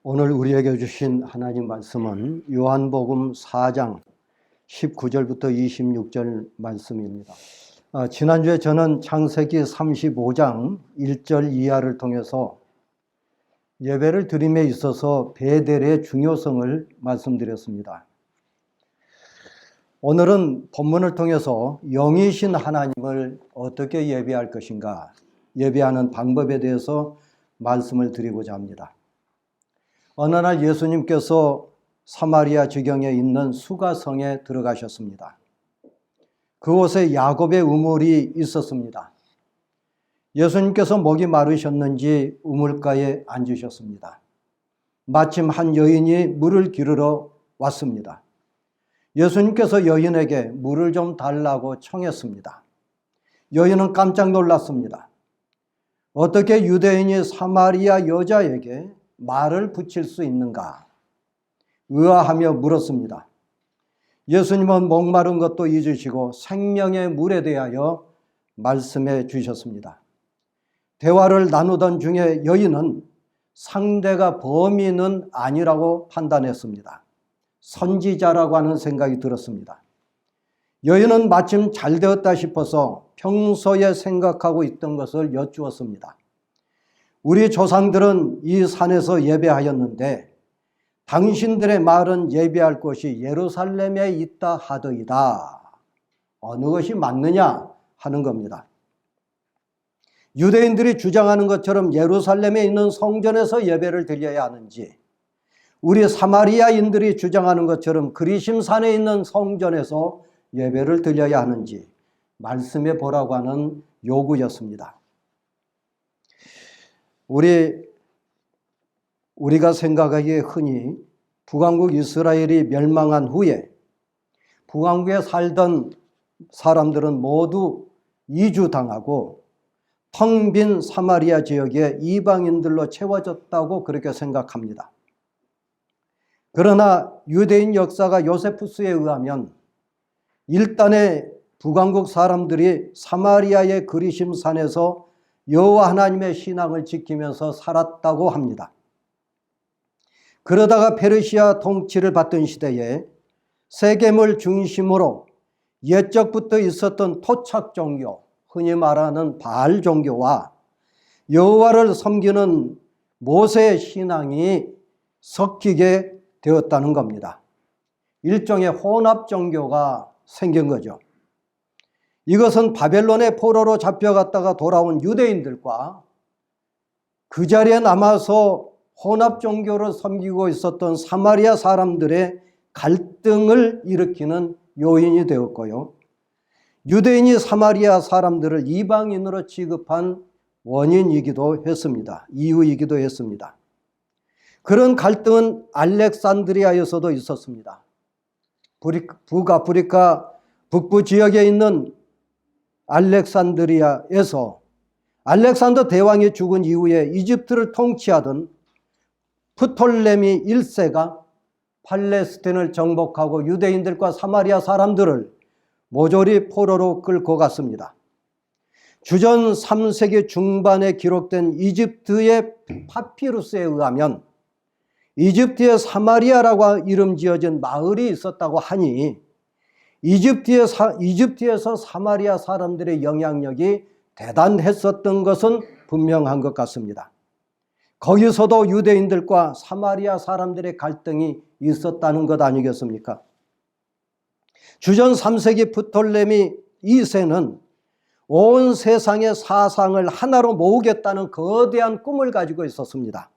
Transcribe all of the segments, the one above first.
오늘 우리에게 주신 하나님 말씀은 요한복음 4장 19절부터 26절 말씀입니다. 지난주에 저는 창세기 35장 1절 이하를 통해서 예배를 드림에 있어서 베델의 중요성을 말씀드렸습니다. 오늘은 본문을 통해서 영이신 하나님을 어떻게 예배할 것인가, 예배하는 방법에 대해서 말씀을 드리고자 합니다. 어느 날 예수님께서 사마리아 지경에 있는 수가성에 들어가셨습니다. 그곳에 야곱의 우물이 있었습니다. 예수님께서 목이 마르셨는지 우물가에 앉으셨습니다. 마침 한 여인이 물을 기르러 왔습니다. 예수님께서 여인에게 물을 좀 달라고 청했습니다. 여인은 깜짝 놀랐습니다. 어떻게 유대인이 사마리아 여자에게 말을 붙일 수 있는가? 의아하며 물었습니다. 예수님은 목마른 것도 잊으시고 생명의 물에 대하여 말씀해 주셨습니다. 대화를 나누던 중에 여인은 상대가 범인은 아니라고 판단했습니다. 선지자라고 하는 생각이 들었습니다. 여인은 마침 잘 되었다 싶어서 평소에 생각하고 있던 것을 여쭈었습니다. 우리 조상들은 이 산에서 예배하였는데 당신들의 말은 예배할 곳이 예루살렘에 있다 하더이다. 어느 것이 맞느냐 하는 겁니다. 유대인들이 주장하는 것처럼 예루살렘에 있는 성전에서 예배를 드려야 하는지, 우리 사마리아인들이 주장하는 것처럼 그리심산에 있는 성전에서 예배를 드려야 하는지 말씀해 보라고 하는 요구였습니다. 우리가 생각하기에 흔히 북왕국 이스라엘이 멸망한 후에 북왕국에 살던 사람들은 모두 이주당하고 텅 빈 사마리아 지역에 이방인들로 채워졌다고 그렇게 생각합니다. 그러나 유대인 역사가 요세푸스에 의하면 일단의 북왕국 사람들이 사마리아의 그리심산에서 여호와 하나님의 신앙을 지키면서 살았다고 합니다. 그러다가 페르시아 통치를 받던 시대에 세겜을 중심으로 옛적부터 있었던 토착 종교, 흔히 말하는 바알 종교와 여호와를 섬기는 모세의 신앙이 섞이게 되었다는 겁니다. 일종의 혼합 종교가 생긴 거죠. 이것은 바벨론의 포로로 잡혀갔다가 돌아온 유대인들과 그 자리에 남아서 혼합 종교를 섬기고 있었던 사마리아 사람들의 갈등을 일으키는 요인이 되었고요. 유대인이 사마리아 사람들을 이방인으로 취급한 원인이기도 했습니다. 이유이기도 했습니다. 그런 갈등은 알렉산드리아에서도 있었습니다. 북아프리카 북부 지역에 있는 알렉산드리아에서 알렉산더 대왕이 죽은 이후에 이집트를 통치하던 프톨레미 1세가 팔레스틴을 정복하고 유대인들과 사마리아 사람들을 모조리 포로로 끌고 갔습니다. 주전 3세기 중반에 기록된 이집트의 파피루스에 의하면 이집트에 사마리아라고 이름 지어진 마을이 있었다고 하니 이집트에서 사마리아 사람들의 영향력이 대단했었던 것은 분명한 것 같습니다. 거기서도 유대인들과 사마리아 사람들의 갈등이 있었다는 것 아니겠습니까? 주전 3세기 프톨레미 2세는 온 세상의 사상을 하나로 모으겠다는 거대한 꿈을 가지고 있었습니다.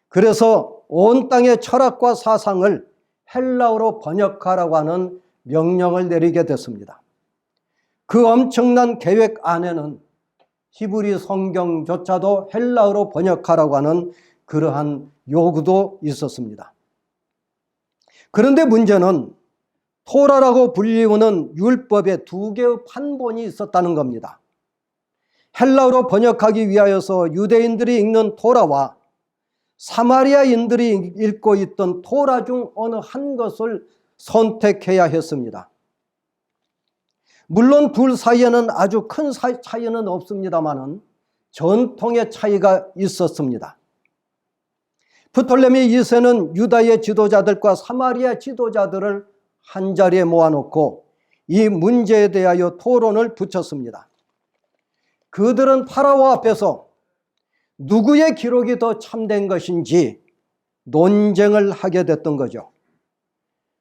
그래서 온 땅의 철학과 사상을 헬라어로 번역하라고 하는 명령을 내리게 됐습니다. 그 엄청난 계획 안에는 히브리 성경조차도 헬라어로 번역하라고 하는 그러한 요구도 있었습니다. 그런데 문제는 토라라고 불리우는 율법에 두 개의 판본이 있었다는 겁니다. 헬라어로 번역하기 위하여서 유대인들이 읽는 토라와 사마리아인들이 읽고 있던 토라 중 어느 한 것을 선택해야 했습니다. 물론 둘 사이에는 아주 큰 차이는 없습니다만은 전통의 차이가 있었습니다. 프톨레미 2세는 유다의 지도자들과 사마리아 지도자들을 한자리에 모아놓고 이 문제에 대하여 토론을 붙였습니다. 그들은 파라오 앞에서 누구의 기록이 더 참된 것인지 논쟁을 하게 됐던 거죠.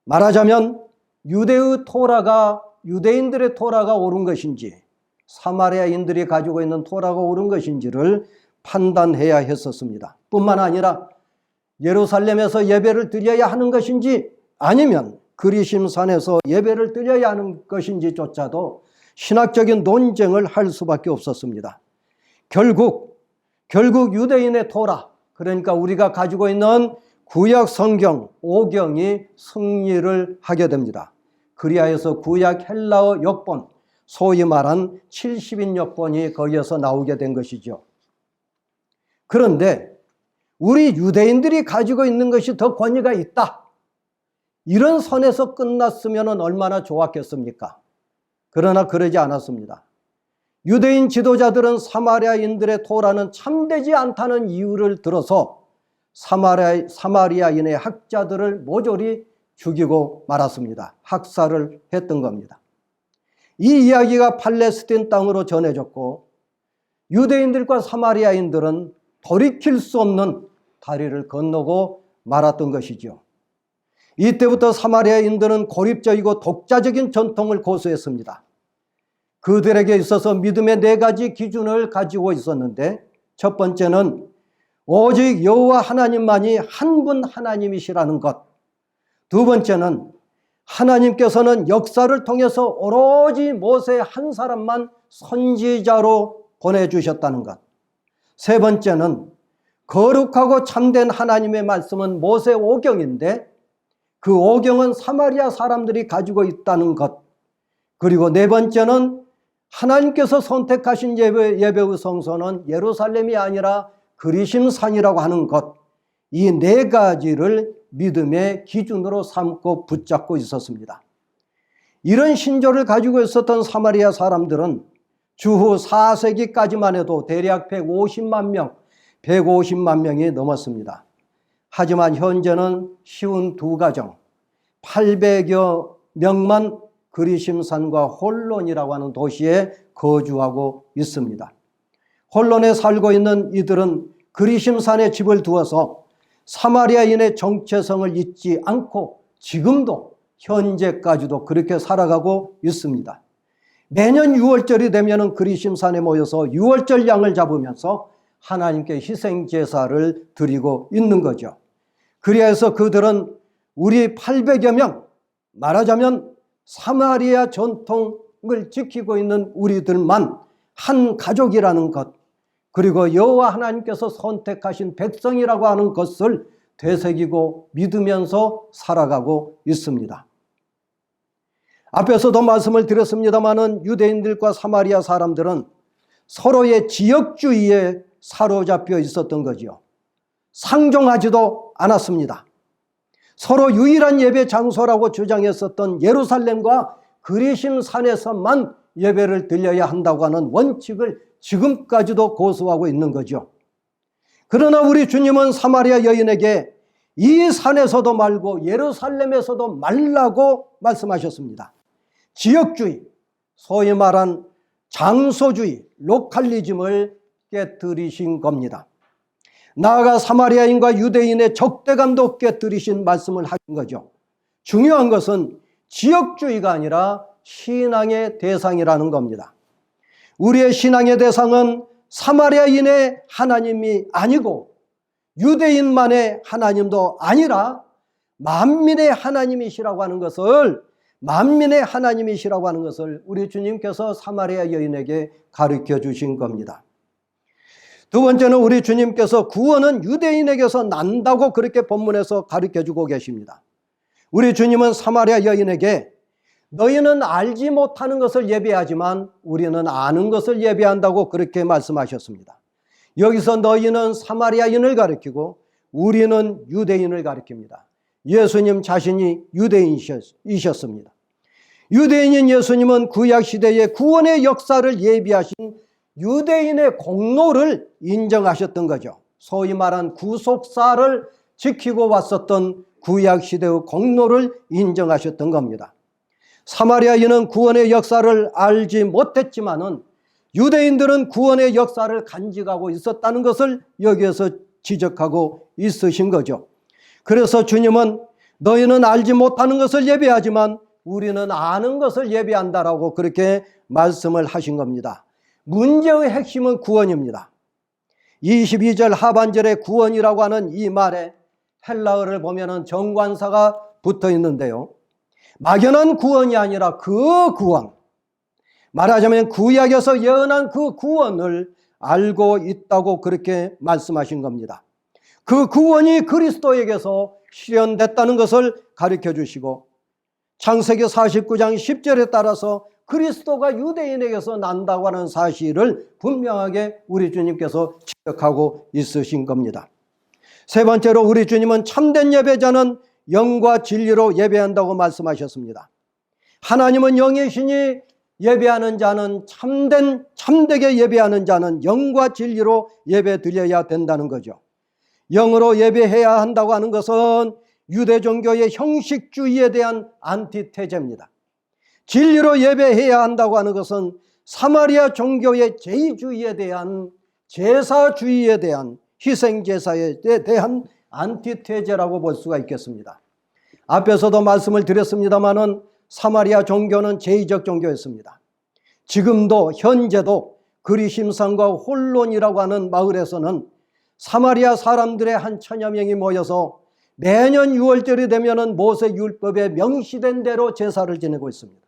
말하자면 유대인들의 토라가 옳은 것인지 사마리아인들이 가지고 있는 토라가 옳은 것인지를 판단해야 했었습니다. 뿐만 아니라 예루살렘에서 예배를 드려야 하는 것인지 아니면 그리심산에서 예배를 드려야 하는 것인지조차도 신학적인 논쟁을 할 수밖에 없었습니다. 결국 유대인의 토라, 그러니까 우리가 가지고 있는 구약 성경 5경이 승리를 하게 됩니다. 그리하여서 구약 헬라어 역본, 소위 말한 70인 역본이 거기에서 나오게 된 것이죠. 그런데 우리 유대인들이 가지고 있는 것이 더 권위가 있다, 이런 선에서 끝났으면 얼마나 좋았겠습니까? 그러나 그러지 않았습니다. 유대인 지도자들은 사마리아인들의 토라는 참되지 않다는 이유를 들어서 사마리아인의 학자들을 모조리 죽이고 말았습니다. 학살을 했던 겁니다. 이 이야기가 팔레스틴 땅으로 전해졌고 유대인들과 사마리아인들은 돌이킬 수 없는 다리를 건너고 말았던 것이죠. 이때부터 사마리아인들은 고립적이고 독자적인 전통을 고수했습니다. 그들에게 있어서 믿음의 4가지 기준을 가지고 있었는데, 첫 번째는 오직 여호와 하나님만이 한 분 하나님이시라는 것. 두 번째는 하나님께서는 역사를 통해서 오로지 모세 한 사람만 선지자로 보내주셨다는 것. 세 번째는 거룩하고 참된 하나님의 말씀은 모세 오경인데 그 오경은 사마리아 사람들이 가지고 있다는 것. 그리고 네 번째는 하나님께서 선택하신 예배의 성소는 예루살렘이 아니라 그리심산이라고 하는 것. 이 4가지를 믿음의 기준으로 삼고 붙잡고 있었습니다. 이런 신조를 가지고 있었던 사마리아 사람들은 주후 4세기까지만 해도 대략 150만 명이 넘었습니다. 하지만 현재는 쉬운 2가정 800여 명만 그리심산과 홀론이라고 하는 도시에 거주하고 있습니다. 홀론에 살고 있는 이들은 그리심산에 집을 두어서 사마리아인의 정체성을 잊지 않고 지금도 현재까지도 그렇게 살아가고 있습니다. 매년 6월절이 되면 그리심산에 모여서 6월절 양을 잡으면서 하나님께 희생제사를 드리고 있는 거죠. 그래서 그들은 우리 800여 명, 말하자면 사마리아 전통을 지키고 있는 우리들만 한 가족이라는 것, 그리고 여호와 하나님께서 선택하신 백성이라고 하는 것을 되새기고 믿으면서 살아가고 있습니다. 앞에서도 말씀을 드렸습니다마는 유대인들과 사마리아 사람들은 서로의 지역주의에 사로잡혀 있었던 거죠. 상종하지도 않았습니다. 서로 유일한 예배 장소라고 주장했었던 예루살렘과 그리심산에서만 예배를 드려야 한다고 하는 원칙을 지금까지도 고수하고 있는 거죠. 그러나 우리 주님은 사마리아 여인에게 이 산에서도 말고 예루살렘에서도 말라고 말씀하셨습니다. 지역주의, 소위 말한 장소주의, 로컬리즘을 깨뜨리신 겁니다. 나아가 사마리아인과 유대인의 적대감도 깨뜨리신 말씀을 하신 거죠. 중요한 것은 지역주의가 아니라 신앙의 대상이라는 겁니다. 우리의 신앙의 대상은 사마리아인의 하나님이 아니고 유대인만의 하나님도 아니라 만민의 하나님이시라고 하는 것을 우리 주님께서 사마리아 여인에게 가르쳐 주신 겁니다. 두 번째는 우리 주님께서 구원은 유대인에게서 난다고 그렇게 본문에서 가르쳐 주고 계십니다. 우리 주님은 사마리아 여인에게 너희는 알지 못하는 것을 예배하지만 우리는 아는 것을 예배한다고 그렇게 말씀하셨습니다. 여기서 너희는 사마리아인을 가리키고 우리는 유대인을 가리킵니다. 예수님 자신이 유대인이셨습니다. 유대인인 예수님은 구약시대의 구원의 역사를 예비하신 유대인의 공로를 인정하셨던 거죠. 소위 말한 구속사를 지키고 왔었던 구약시대의 공로를 인정하셨던 겁니다. 사마리아인은 구원의 역사를 알지 못했지만은 유대인들은 구원의 역사를 간직하고 있었다는 것을 여기에서 지적하고 있으신 거죠. 그래서 주님은 너희는 알지 못하는 것을 예배하지만 우리는 아는 것을 예배한다라고 그렇게 말씀을 하신 겁니다. 문제의 핵심은 구원입니다. 22절 하반절에 구원이라고 하는 이 말에 헬라어를 보면은 정관사가 붙어 있는데요. 막연한 구원이 아니라 그 구원, 말하자면 구약에서 예언한 그 구원을 알고 있다고 그렇게 말씀하신 겁니다. 그 구원이 그리스도에게서 실현됐다는 것을 가르쳐 주시고 창세기 49장 10절에 따라서 그리스도가 유대인에게서 난다고 하는 사실을 분명하게 우리 주님께서 지적하고 있으신 겁니다. 세 번째로 우리 주님은 참된 예배자는 영과 진리로 예배한다고 말씀하셨습니다. 하나님은 영이시니 예배하는 자는 참되게 예배하는 자는 영과 진리로 예배 드려야 된다는 거죠. 영으로 예배해야 한다고 하는 것은 유대 종교의 형식주의에 대한 안티테제입니다. 진리로 예배해야 한다고 하는 것은 사마리아 종교의 제의주의에 대한 제사주의에 대한 희생제사에 대한 안티테제라고 볼 수가 있겠습니다. 앞에서도 말씀을 드렸습니다마는 사마리아 종교는 제의적 종교였습니다. 지금도 현재도 그리심산과 홀론이라고 하는 마을에서는 사마리아 사람들의 한 1000여 명이 모여서 매년 6월절이 되면은 모세 율법에 명시된 대로 제사를 지내고 있습니다.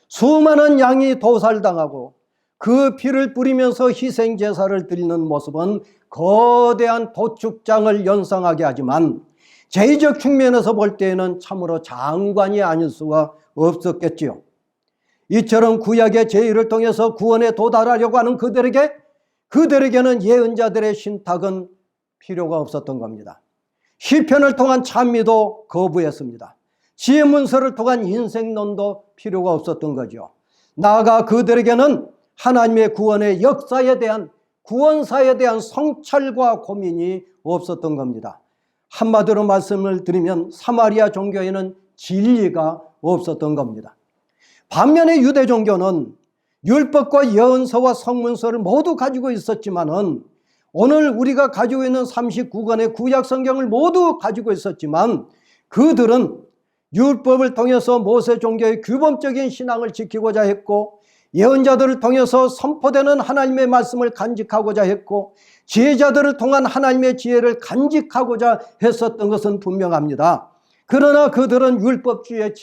수많은 양이 도살당하고 그 피를 뿌리면서 희생 제사를 드리는 모습은 거대한 도축장을 연상하게 하지만 제의적 측면에서 볼 때에는 참으로 장관이 아닐 수가 없었겠지요. 이처럼 구약의 제의를 통해서 구원에 도달하려고 하는 그들에게는 예언자들의 신탁은 필요가 없었던 겁니다. 시편을 통한 찬미도 거부했습니다. 지혜문서를 통한 인생론도 필요가 없었던 거죠. 나아가 그들에게는 하나님의 구원의 역사에 대한 구원사에 대한 성찰과 고민이 없었던 겁니다. 한마디로 말씀을 드리면 사마리아 종교에는 진리가 없었던 겁니다. 반면에 유대 종교는 율법과 예언서와 성문서를 모두 가지고 있었지만은 오늘 우리가 가지고 있는 39권의 구약 성경을 모두 가지고 있었지만 그들은 율법을 통해서 모세 종교의 규범적인 신앙을 지키고자 했고 예언자들을 통해서 선포되는 하나님의 말씀을 간직하고자 했고 지혜자들을 통한 하나님의 지혜를 간직하고자 했었던 것은 분명합니다. 그러나 그들은 율법주의에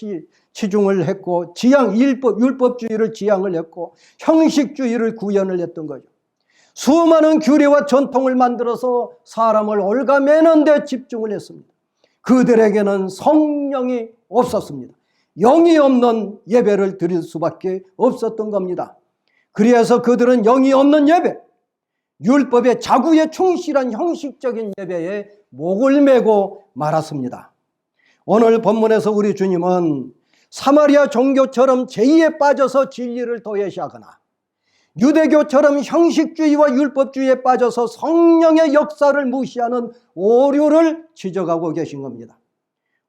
치중을 했고 율법주의를 지향을 했고 형식주의를 구현을 했던 거죠. 수많은 규례와 전통을 만들어서 사람을 올가매는 데 집중을 했습니다. 그들에게는 성령이 없었습니다. 영이 없는 예배를 드릴 수밖에 없었던 겁니다. 그래서 그들은 영이 없는 예배, 율법의 자구에 충실한 형식적인 예배에 목을 메고 말았습니다. 오늘 본문에서 우리 주님은 사마리아 종교처럼 제의에 빠져서 진리를 도외시하거나 유대교처럼 형식주의와 율법주의에 빠져서 성령의 역사를 무시하는 오류를 지적하고 계신 겁니다.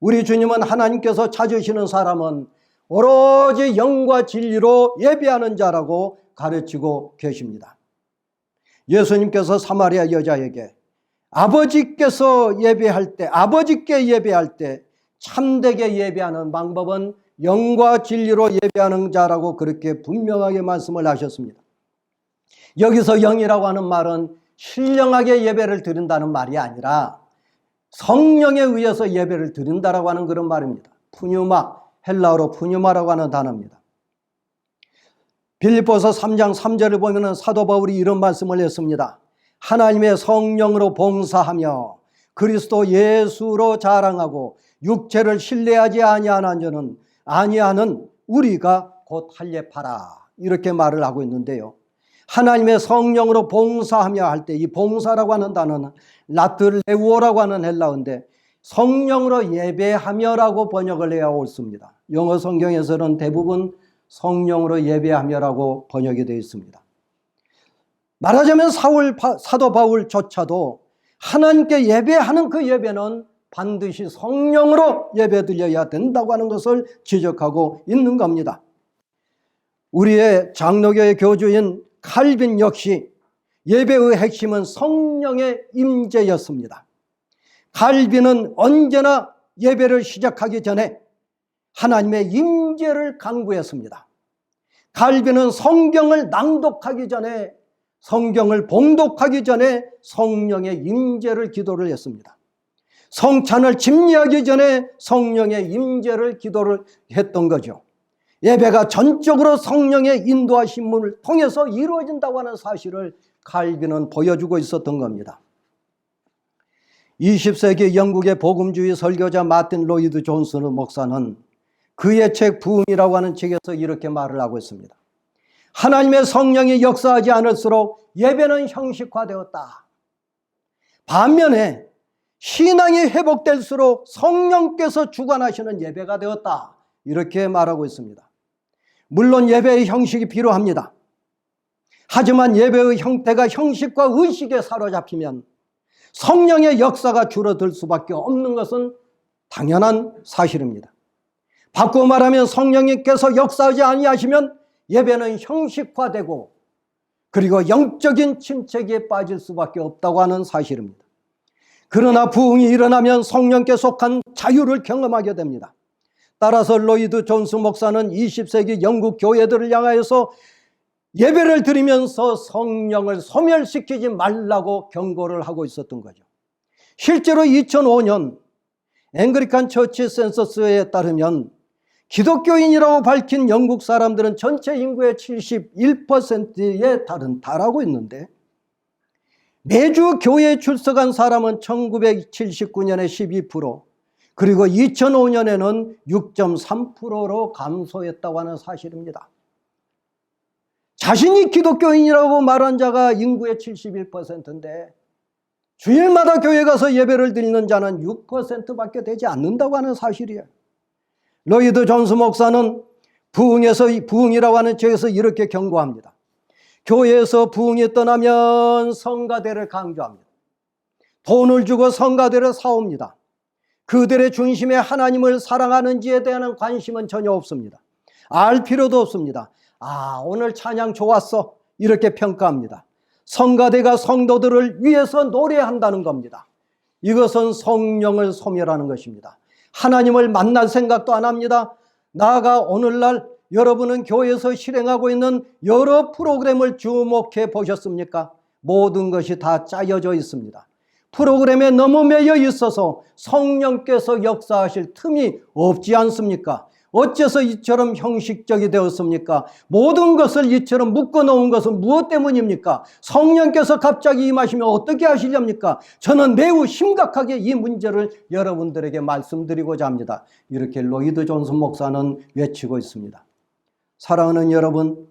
우리 주님은 하나님께서 찾으시는 사람은 오로지 영과 진리로 예배하는 자라고 가르치고 계십니다. 예수님께서 사마리아 여자에게 아버지께 예배할 때 참되게 예배하는 방법은 영과 진리로 예배하는 자라고 그렇게 분명하게 말씀을 하셨습니다. 여기서 영이라고 하는 말은 신령하게 예배를 드린다는 말이 아니라 성령에 의해서 예배를 드린다라고 하는 그런 말입니다. 푸뉴마, 헬라어로 푸뉴마라고 하는 단어입니다. 빌립보서 3장 3절을 보면 사도 바울이 이런 말씀을 했습니다. 하나님의 성령으로 봉사하며 그리스도 예수로 자랑하고 육체를 신뢰하지 아니하는 우리가 곧 할례파라, 이렇게 말을 하고 있는데요. 하나님의 성령으로 봉사하며 할 때 이 봉사라고 하는 단어는 라트레우오라고 하는 헬라어인데 성령으로 예배하며라고 번역을 해야 옳습니다. 영어 성경에서는 대부분 성령으로 예배하며라고 번역이 되어 있습니다. 말하자면 사도 바울조차도 하나님께 예배하는 그 예배는 반드시 성령으로 예배드려야 된다고 하는 것을 지적하고 있는 겁니다. 우리의 장로교의 교주인 칼빈 역시 예배의 핵심은 성령의 임재였습니다. 칼빈은 언제나 예배를 시작하기 전에 하나님의 임재를 간구했습니다. 칼빈은 성경을 낭독하기 전에, 성경을 봉독하기 전에 성령의 임재를 기도를 했습니다. 성찬을 집례하기 전에 성령의 임재를 기도를 했던 거죠. 예배가 전적으로 성령의 인도하심을 통해서 이루어진다고 하는 사실을 칼빈은 보여주고 있었던 겁니다. 20세기 영국의 복음주의 설교자 마틴 로이드 존슨 목사는 그의 책 부흥이라고 하는 책에서 이렇게 말을 하고 있습니다. 하나님의 성령이 역사하지 않을수록 예배는 형식화되었다. 반면에 신앙이 회복될수록 성령께서 주관하시는 예배가 되었다. 이렇게 말하고 있습니다. 물론 예배의 형식이 필요합니다. 하지만 예배의 형태가 형식과 의식에 사로잡히면 성령의 역사가 줄어들 수밖에 없는 것은 당연한 사실입니다. 바꾸어 말하면 성령님께서 역사하지 아니하시면 예배는 형식화되고 그리고 영적인 침체기에 빠질 수밖에 없다고 하는 사실입니다. 그러나 부흥이 일어나면 성령께 속한 자유를 경험하게 됩니다. 따라서 로이드 존스 목사는 20세기 영국 교회들을 향하여서 예배를 드리면서 성령을 소멸시키지 말라고 경고를 하고 있었던 거죠. 실제로 2005년 앵글리칸 처치 센서스에 따르면 기독교인이라고 밝힌 영국 사람들은 전체 인구의 71%에 달하고 있는데 매주 교회에 출석한 사람은 1979년에 12%, 그리고 2005년에는 6.3%로 감소했다고 하는 사실입니다. 자신이 기독교인이라고 말한 자가 인구의 71%인데 주일마다 교회 가서 예배를 드리는 자는 6%밖에 되지 않는다고 하는 사실이에요. 로이드 존스 목사는 부흥이라고 하는 책에서 이렇게 경고합니다. 교회에서 부흥이 떠나면 성가대를 강조합니다. 돈을 주고 성가대를 사옵니다. 그들의 중심에 하나님을 사랑하는지에 대한 관심은 전혀 없습니다. 알 필요도 없습니다. 오늘 찬양 좋았어, 이렇게 평가합니다. 성가대가 성도들을 위해서 노래한다는 겁니다. 이것은 성령을 소멸하는 것입니다. 하나님을 만날 생각도 안 합니다. 나아가 오늘날 여러분은 교회에서 실행하고 있는 여러 프로그램을 주목해 보셨습니까? 모든 것이 다 짜여져 있습니다. 프로그램에 너무 매여 있어서 성령께서 역사하실 틈이 없지 않습니까? 어째서 이처럼 형식적이 되었습니까? 모든 것을 이처럼 묶어놓은 것은 무엇 때문입니까? 성령께서 갑자기 임하시면 어떻게 하시렵니까? 저는 매우 심각하게 이 문제를 여러분들에게 말씀드리고자 합니다. 이렇게 로이드 존슨 목사는 외치고 있습니다. 사랑하는 여러분,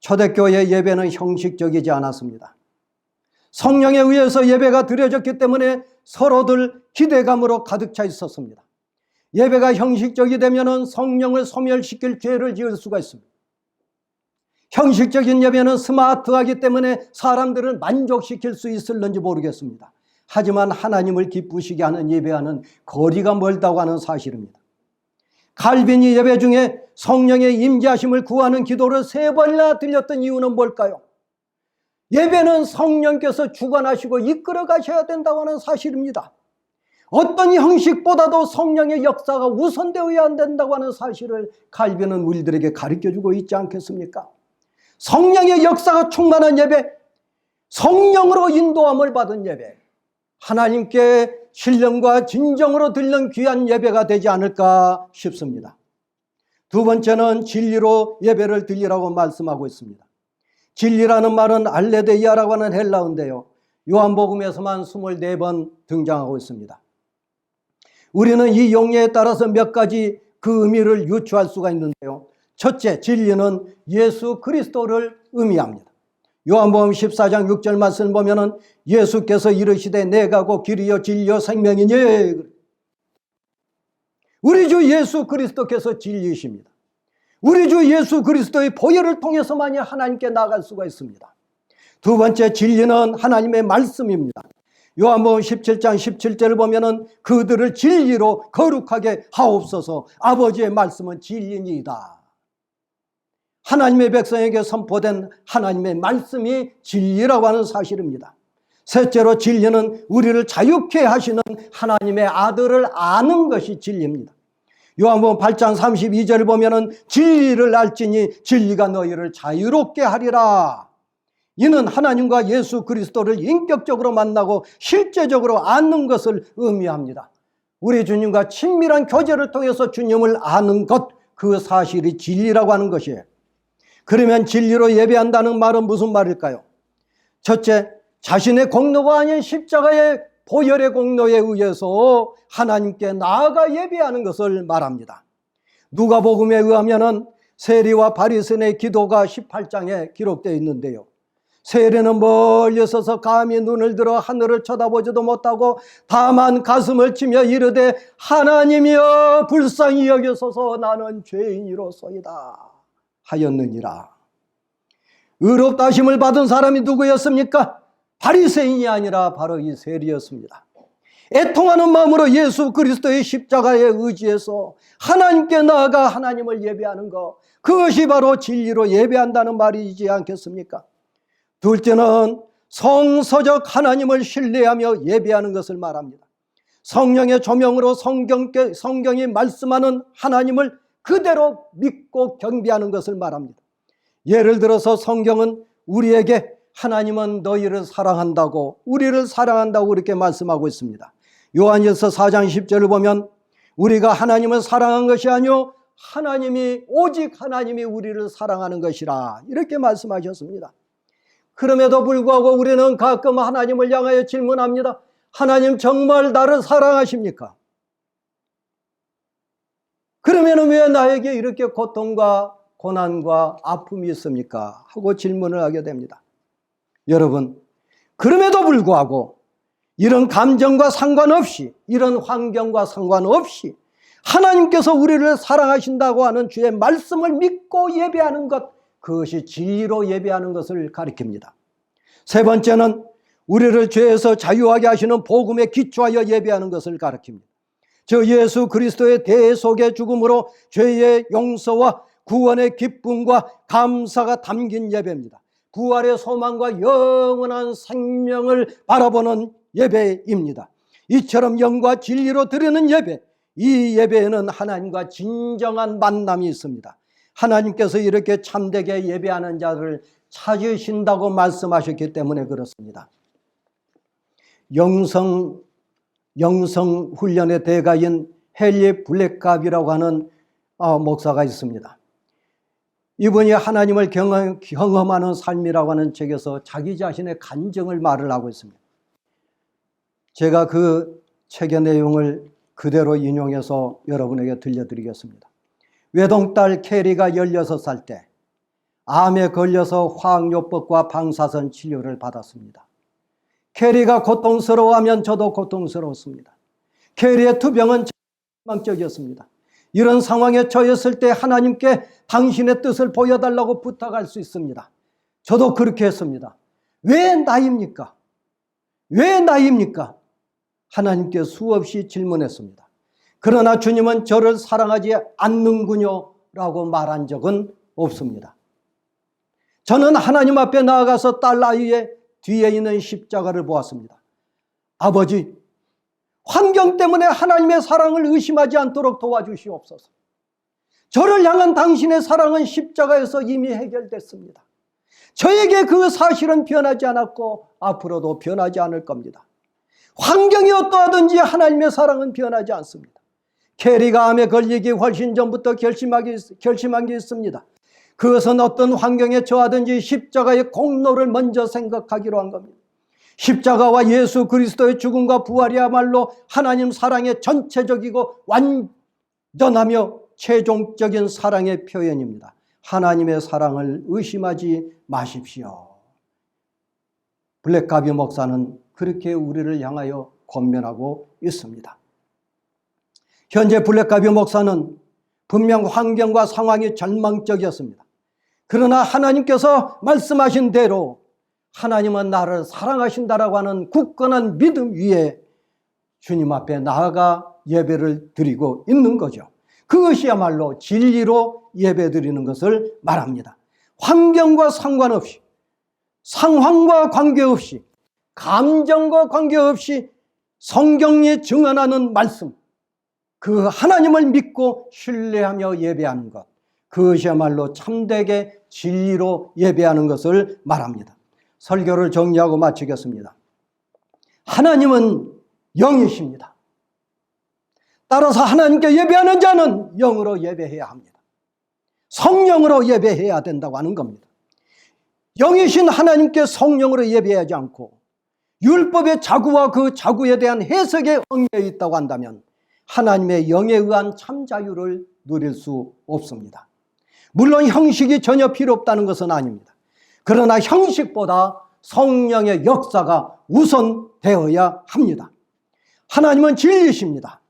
초대교회 예배는 형식적이지 않았습니다. 성령에 의해서 예배가 드려졌기 때문에 서로들 기대감으로 가득 차 있었습니다. 예배가 형식적이 되면 성령을 소멸시킬 죄를 지을 수가 있습니다. 형식적인 예배는 스마트하기 때문에 사람들을 만족시킬 수 있을는지 모르겠습니다. 하지만 하나님을 기쁘시게 하는 예배와는 거리가 멀다고 하는 사실입니다. 칼빈이 예배 중에 성령의 임재하심을 구하는 기도를 3번이나 드렸던 이유는 뭘까요? 예배는 성령께서 주관하시고 이끌어 가셔야 된다고 하는 사실입니다. 어떤 형식보다도 성령의 역사가 우선되어야 된다고 하는 사실을 칼빈은 우리들에게 가르쳐주고 있지 않겠습니까? 성령의 역사가 충만한 예배, 성령으로 인도함을 받은 예배, 하나님께 신령과 진정으로 드리는 귀한 예배가 되지 않을까 싶습니다. 두 번째는 진리로 예배를 드리라고 말씀하고 있습니다. 진리라는 말은 알레데이아라고 하는 헬라어인데요, 요한복음에서만 24번 등장하고 있습니다. 우리는 이 용례에 따라서 몇 가지 그 의미를 유추할 수가 있는데요. 첫째, 진리는 예수 그리스도를 의미합니다. 요한복음 14장 6절 말씀을 보면은 예수께서 이르시되 내가 곧 길이요 진리요 생명이니, 우리 주 예수 그리스도께서 진리이십니다. 우리 주 예수 그리스도의 보혈을 통해서만이 하나님께 나아갈 수가 있습니다. 두 번째, 진리는 하나님의 말씀입니다. 요한복음 17장 17절을 보면은 그들을 진리로 거룩하게 하옵소서. 아버지의 말씀은 진리니이다. 하나님의 백성에게 선포된 하나님의 말씀이 진리라고 하는 사실입니다. 셋째로 진리는 우리를 자유케 하시는 하나님의 아들을 아는 것이 진리입니다. 요한복음 8장 32절을 보면은 진리를 알지니 진리가 너희를 자유롭게 하리라. 이는 하나님과 예수 그리스도를 인격적으로 만나고 실제적으로 아는 것을 의미합니다. 우리 주님과 친밀한 교제를 통해서 주님을 아는 것, 그 사실이 진리라고 하는 것이에요. 그러면 진리로 예배한다는 말은 무슨 말일까요? 첫째, 자신의 공로가 아닌 십자가의 보혈의 공로에 의해서 하나님께 나아가 예배하는 것을 말합니다. 누가복음에 의하면은 세리와 바리새인의 기도가 18장에 기록되어 있는데요. 세리는 멀리 서서 감히 눈을 들어 하늘을 쳐다보지도 못하고 다만 가슴을 치며 이르되 하나님이여 불쌍히 여기소서 나는 죄인이로소이다 하였느니라. 의롭다 하심을 받은 사람이 누구였습니까? 바리새인이 아니라 바로 이 세리였습니다. 애통하는 마음으로 예수 그리스도의 십자가에 의지해서 하나님께 나아가 하나님을 예배하는 것, 그것이 바로 진리로 예배한다는 말이지 않겠습니까? 둘째는 성서적 하나님을 신뢰하며 예배하는 것을 말합니다. 성령의 조명으로 성경이 말씀하는 하나님을 그대로 믿고 경배하는 것을 말합니다. 예를 들어서 성경은 우리에게 하나님은 너희를 사랑한다고, 우리를 사랑한다고 이렇게 말씀하고 있습니다. 요한일서 4장 10절을 보면 우리가 하나님을 사랑한 것이 아니요 오직 하나님이 우리를 사랑하는 것이라 이렇게 말씀하셨습니다. 그럼에도 불구하고 우리는 가끔 하나님을 향하여 질문합니다. 하나님 정말 나를 사랑하십니까? 그러면 왜 나에게 이렇게 고통과 고난과 아픔이 있습니까? 하고 질문을 하게 됩니다. 여러분, 그럼에도 불구하고 이런 감정과 상관없이, 이런 환경과 상관없이 하나님께서 우리를 사랑하신다고 하는 주의 말씀을 믿고 예배하는 것, 그것이 진리로 예배하는 것을 가리킵니다. 세 번째는 우리를 죄에서 자유하게 하시는 복음에 기초하여 예배하는 것을 가리킵니다. 저 예수 그리스도의 대속의 죽음으로 죄의 용서와 구원의 기쁨과 감사가 담긴 예배입니다. 부활의 소망과 영원한 생명을 바라보는 예배입니다. 이처럼 영과 진리로 드리는 예배, 이 예배에는 하나님과 진정한 만남이 있습니다. 하나님께서 이렇게 참되게 예배하는 자를 찾으신다고 말씀하셨기 때문에 그렇습니다. 영성 훈련의 대가인 헨리 블랙갑이라고 하는 목사가 있습니다. 이분이 하나님을 경험하는 삶이라고 하는 책에서 자기 자신의 간증을 말을 하고 있습니다. 제가 그 책의 내용을 그대로 인용해서 여러분에게 들려드리겠습니다. 외동딸 캐리가 16살 때 암에 걸려서 화학요법과 방사선 치료를 받았습니다. 캐리가 고통스러워하면 저도 고통스러웠습니다. 캐리의 투병은 절망적이었습니다. 이런 상황에 처했을 때 하나님께 당신의 뜻을 보여달라고 부탁할 수 있습니다. 저도 그렇게 했습니다. 왜 나입니까? 왜 나입니까? 하나님께 수없이 질문했습니다. 그러나 주님은 저를 사랑하지 않는군요 라고 말한 적은 없습니다. 저는 하나님 앞에 나아가서 딸 아이의 뒤에 있는 십자가를 보았습니다. 아버지, 환경 때문에 하나님의 사랑을 의심하지 않도록 도와주시옵소서. 저를 향한 당신의 사랑은 십자가에서 이미 해결됐습니다. 저에게 그 사실은 변하지 않았고 앞으로도 변하지 않을 겁니다. 환경이 어떠하든지 하나님의 사랑은 변하지 않습니다. 캐리가 암에 걸리기 훨씬 전부터 결심한 게 있습니다. 그것은 어떤 환경에 처하든지 십자가의 공로를 먼저 생각하기로 한 겁니다. 십자가와 예수 그리스도의 죽음과 부활이야말로 하나님 사랑의 전체적이고 완전하며 최종적인 사랑의 표현입니다. 하나님의 사랑을 의심하지 마십시오. 블랙가비 목사는 그렇게 우리를 향하여 권면하고 있습니다. 현재 블랙가비 목사는 분명 환경과 상황이 절망적이었습니다. 그러나 하나님께서 말씀하신 대로 하나님은 나를 사랑하신다라고 하는 굳건한 믿음 위에 주님 앞에 나아가 예배를 드리고 있는 거죠. 그것이야말로 진리로 예배 드리는 것을 말합니다. 환경과 상관없이, 상황과 관계없이, 감정과 관계없이 성경에 증언하는 말씀, 그 하나님을 믿고 신뢰하며 예배하는 것, 그것이야말로 참되게 진리로 예배하는 것을 말합니다. 설교를 정리하고 마치겠습니다. 하나님은 영이십니다. 따라서 하나님께 예배하는 자는 영으로 예배해야 합니다. 성령으로 예배해야 된다고 하는 겁니다. 영이신 하나님께 성령으로 예배하지 않고 율법의 자구와 그 자구에 대한 해석에 얽매여 있다고 한다면 하나님의 영에 의한 참 자유를 누릴 수 없습니다. 물론 형식이 전혀 필요 없다는 것은 아닙니다. 그러나 형식보다 성령의 역사가 우선되어야 합니다. 하나님은 진리십니다.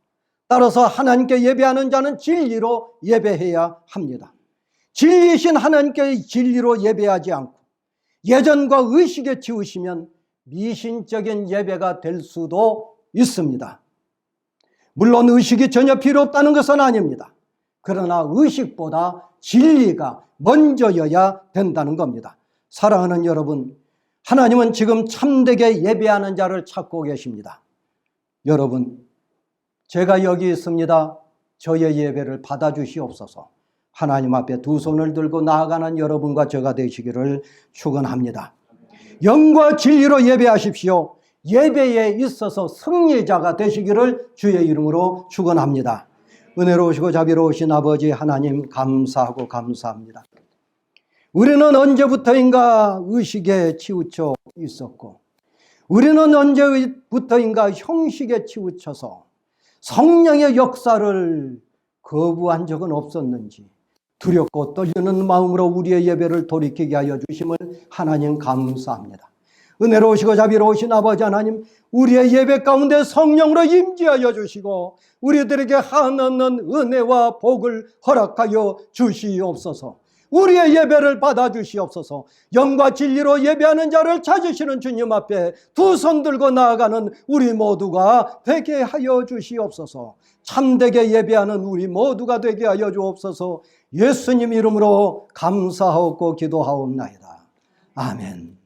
따라서 하나님께 예배하는 자는 진리로 예배해야 합니다. 진리이신 하나님께 진리로 예배하지 않고 예전과 의식에 치우시면 미신적인 예배가 될 수도 있습니다. 물론 의식이 전혀 필요 없다는 것은 아닙니다. 그러나 의식보다 진리가 먼저여야 된다는 겁니다. 사랑하는 여러분, 하나님은 지금 참되게 예배하는 자를 찾고 계십니다. 여러분, 제가 여기 있습니다. 저의 예배를 받아주시옵소서. 하나님 앞에 두 손을 들고 나아가는 여러분과 저가 되시기를 축원합니다. 영과 진리로 예배하십시오. 예배에 있어서 승리자가 되시기를 주의 이름으로 축원합니다. 은혜로우시고 자비로우신 아버지 하나님, 감사하고 감사합니다. 우리는 언제부터인가 의식에 치우쳐 있었고, 우리는 언제부터인가 형식에 치우쳐서 성령의 역사를 거부한 적은 없었는지 두렵고 떨리는 마음으로 우리의 예배를 돌이키게 하여 주심을 하나님 감사합니다. 은혜로우시고 자비로우신 아버지 하나님, 우리의 예배 가운데 성령으로 임재하여 주시고 우리들에게 한없는 은혜와 복을 허락하여 주시옵소서. 우리의 예배를 받아주시옵소서. 영과 진리로 예배하는 자를 찾으시는 주님 앞에 두 손 들고 나아가는 우리 모두가 되게 하여 주시옵소서. 참되게 예배하는 우리 모두가 되게 하여 주옵소서. 예수님 이름으로 감사하고 기도하옵나이다. 아멘.